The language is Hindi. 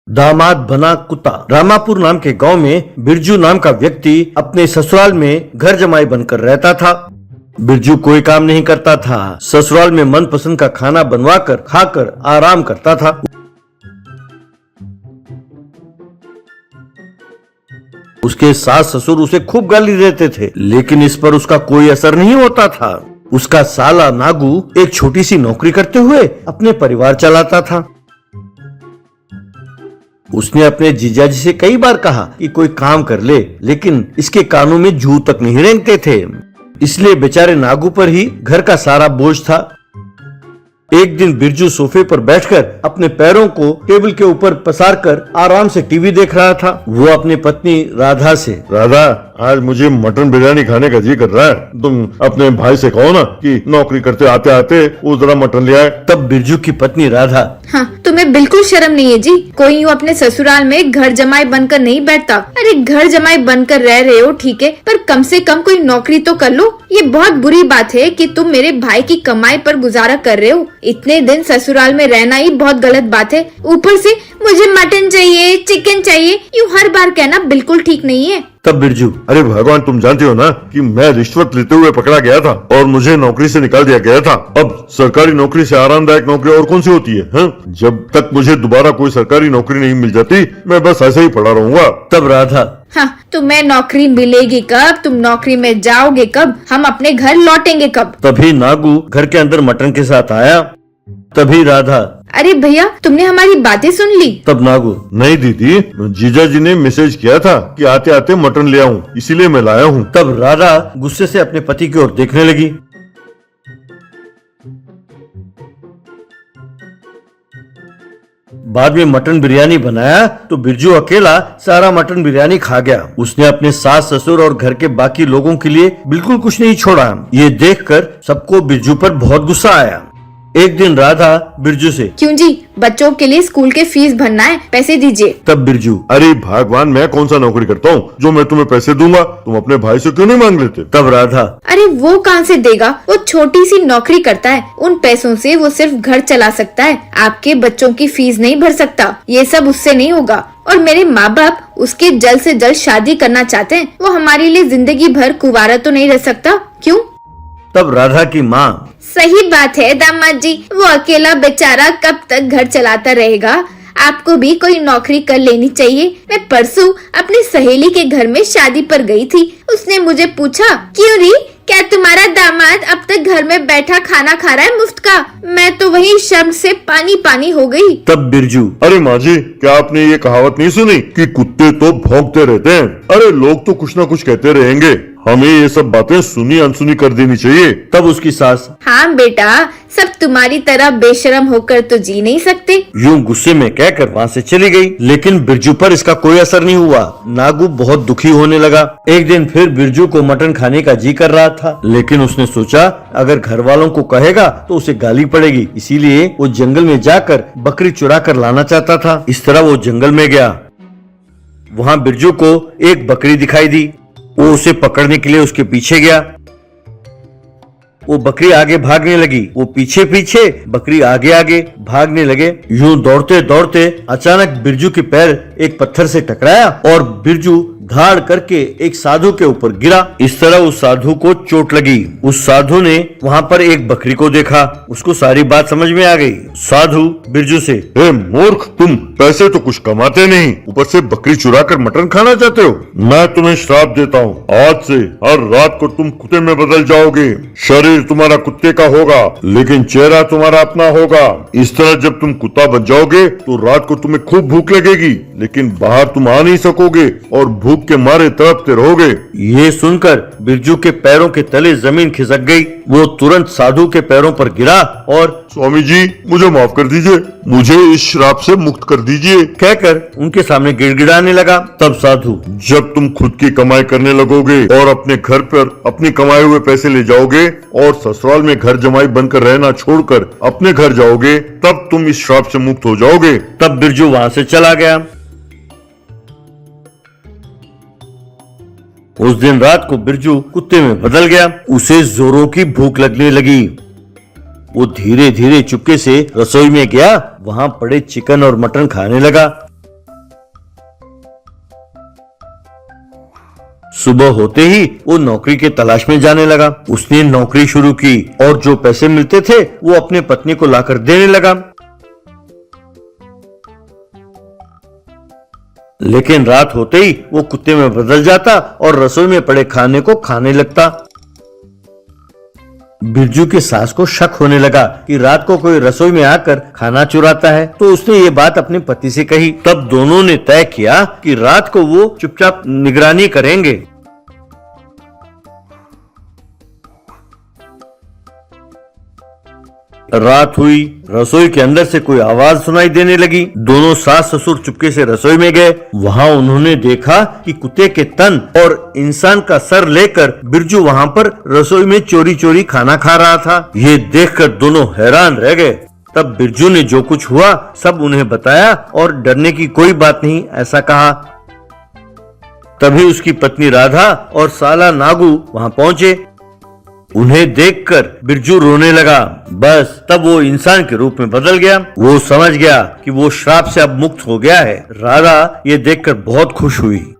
दामाद बना कुत्ता। रामापुर नाम के गांव में बिरजू नाम का व्यक्ति अपने ससुराल में घर जमाई बनकर रहता था। बिरजू कोई काम नहीं करता था, ससुराल में मनपसंद का खाना बनवाकर खाकर आराम करता था। उसके सास ससुर उसे खूब गाली देते थे, लेकिन इस पर उसका कोई असर नहीं होता था। उसका साला नागू एक छोटी सी नौकरी करते हुए अपने परिवार चलाता था। उसने अपने जीजाजी से कई बार कहा कि कोई काम कर ले, लेकिन इसके कानों में जू तक नहीं रेंगते थे। इसलिए बेचारे नागू पर ही घर का सारा बोझ था। एक दिन बिरजू सोफे पर बैठकर अपने पैरों को टेबल के ऊपर पसारकर आराम से टीवी देख रहा था। वो अपनी पत्नी राधा से, राधा, आज मुझे मटन बिरयानी खाने का जी कर रहा है। तुम अपने भाई से कहो ना कि नौकरी करते आते आते वो जरा मटन ले आए। तब बिरजू की पत्नी राधा, हाँ, तुम्हें बिल्कुल शर्म नहीं है जी। कोई यूँ अपने ससुराल में घर जमाई बनकर नहीं बैठता। अरे घर जमाई बनकर रह रहे हो ठीक है, पर कम से कम कोई नौकरी तो कर लो। ये बहुत बुरी बात है कि तुम मेरे भाई की कमाई पर गुजारा कर रहे हो। इतने दिन ससुराल में रहना ही बहुत गलत बात है। ऊपर से मुझे मटन चाहिए, चिकन चाहिए, यूँ हर बार कहना बिल्कुल ठीक नहीं है। तब बिरजू, अरे भगवान, तुम जानते हो ना कि मैं रिश्वत लेते हुए पकड़ा गया था और मुझे नौकरी से निकाल दिया गया था। अब सरकारी नौकरी से आरामदायक नौकरी और कौन सी होती है, हाँ? जब तक मुझे दोबारा कोई सरकारी नौकरी नहीं मिल जाती, मैं बस ऐसे ही पड़ा रहूंगा। तब राधा, हाँ, तुम्हें नौकरी मिलेगी कब? तुम नौकरी में जाओगे कब? हम अपने घर लौटेंगे कब? तभी नागू घर के अंदर मटन के साथ आया। तभी राधा, अरे भैया, तुमने हमारी बातें सुन ली? तब नागू, नहीं दीदी, जीजा जी ने मैसेज किया था कि आते आते मटन ले आऊं, इसीलिए मैं लाया हूँ। तब राधा गुस्से से अपने पति की ओर देखने लगी। बाद में मटन बिरयानी बनाया तो बिरजू अकेला सारा मटन बिरयानी खा गया। उसने अपने सास ससुर और घर के बाकी लोगों के लिए बिल्कुल कुछ नहीं छोड़ा। ये देखकर सबको बिरजू पर बहुत गुस्सा आया। एक दिन राधा बिरजू से, क्यों जी, बच्चों के लिए स्कूल के फीस भरना है, पैसे दीजिए। तब बिरजू, अरे भगवान, मैं कौन सा नौकरी करता हूँ जो मैं तुम्हें पैसे दूंगा? तुम अपने भाई से क्यों नहीं मांग लेते? तब राधा, अरे वो कहाँ से देगा? वो छोटी सी नौकरी करता है, उन पैसों से वो सिर्फ घर चला सकता है, आपके बच्चों की फीस नहीं भर सकता। ये सब उससे नहीं होगा। और मेरे माँ बाप उसके जल्द से जल्द शादी करना चाहते हैं। वो हमारे लिए जिंदगी भर कुंवारा तो नहीं रह सकता, क्यों? तब राधा की माँ, सही बात है दामाद जी, वो अकेला बेचारा कब तक घर चलाता रहेगा? आपको भी कोई नौकरी कर लेनी चाहिए। मैं परसों अपनी सहेली के घर में शादी पर गई थी। उसने मुझे पूछा, क्यों री, क्या तुम्हारा दामाद अब तक घर में बैठा खाना खा रहा है मुफ्त का? मैं तो वही शर्म से पानी पानी हो गई। तब बिरजू, अरे माँ जी, क्या आपने ये कहावत नहीं सुनी कि कुत्ते तो भौंकते रहते हैं? अरे लोग तो कुछ ना कुछ कहते रहेंगे, हमें ये सब बातें सुनी अनसुनी कर देनी चाहिए। तब उसकी सास, हाँ बेटा, सब तुम्हारी तरह बेशरम होकर तो जी नहीं सकते। यूं गुस्से में कहकर वहाँ से चली गई। लेकिन बिरजू पर इसका कोई असर नहीं हुआ। नागू बहुत दुखी होने लगा। एक दिन फिर बिरजू को मटन खाने का जी कर रहा था, लेकिन उसने सोचा अगर घर वालों को कहेगा तो उसे गाली पड़ेगी। इसीलिए वो जंगल में जाकर बकरी चुरा कर लाना चाहता था। इस तरह वो जंगल में गया। वहाँ बिरजू को एक बकरी दिखाई दी। वो उसे पकड़ने के लिए उसके पीछे गया। वो बकरी आगे भागने लगी, वो पीछे पीछे, बकरी आगे आगे भागने लगे। यूं दौड़ते दौड़ते अचानक बिरजू के पैर एक पत्थर से टकराया और बिरजू धाड़ करके एक साधु के ऊपर गिरा। इस तरह उस साधु को चोट लगी। उस साधु ने वहाँ पर एक बकरी को देखा। उसको सारी बात समझ में आ गई। साधु बिरजू से, ए मूर्ख, तुम पैसे तो कुछ कमाते नहीं, ऊपर से बकरी चुरा कर मटन खाना चाहते हो? मैं तुम्हें श्राप देता हूँ, आज से हर रात को तुम कुत्ते में बदल जाओगे। शरीर तुम्हारा कुत्ते का होगा, लेकिन चेहरा तुम्हारा अपना होगा। इस तरह जब तुम कुत्ता बन जाओगे तो रात को तुम्हें खूब भूख लगेगी, लेकिन बाहर तुम आ नहीं सकोगे और भूख के मारे तड़पते रहोगे। ये सुनकर बिरजू के पैरों के तले जमीन खिसक गई। वो तुरंत साधु के पैरों पर गिरा और, स्वामी जी, मुझे माफ कर दीजिए, मुझे इस श्राप से मुक्त कर दीजिए, कहकर उनके सामने गिड़गिड़ाने लगा। तब साधु, जब तुम खुद की कमाई करने लगोगे और अपने घर पर अपनी कमाए हुए पैसे ले जाओगे और ससुराल में घर जमाई बनकर रहना छोड़कर अपने घर जाओगे, तब तुम इस श्राप से मुक्त हो जाओगे। तब बिरजू वहाँ से चला गया। उस दिन रात को बिरजू कुत्ते में बदल गया। उसे जोरों की भूख लगने लगी। वो धीरे धीरे चुपके से रसोई में गया। वहाँ पड़े चिकन और मटन खाने लगा। सुबह होते ही वो नौकरी के तलाश में जाने लगा। उसने नौकरी शुरू की और जो पैसे मिलते थे वो अपने पत्नी को लाकर देने लगा। लेकिन रात होते ही वो कुत्ते में बदल जाता और रसोई में पड़े खाने को खाने लगता। बिरजू की सास को शक होने लगा कि रात को कोई रसोई में आकर खाना चुराता है, तो उसने ये बात अपने पति से कही। तब दोनों ने तय किया कि रात को वो चुपचाप निगरानी करेंगे। रात हुई, रसोई के अंदर से कोई आवाज सुनाई देने लगी। दोनों सास ससुर चुपके से रसोई में गए। वहां उन्होंने देखा कि कुत्ते के तन और इंसान का सर लेकर बिरजू वहां पर रसोई में चोरी चोरी खाना खा रहा था। ये देखकर दोनों हैरान रह गए। तब बिरजू ने जो कुछ हुआ सब उन्हें बताया और डरने की कोई बात नहीं ऐसा कहा। तभी उसकी पत्नी राधा और साला नागू वहां पहुंचे। उन्हें देखकर बिरजू रोने लगा। बस तब वो इंसान के रूप में बदल गया। वो समझ गया कि वो श्राप से अब मुक्त हो गया है। राधा ये देखकर बहुत खुश हुई।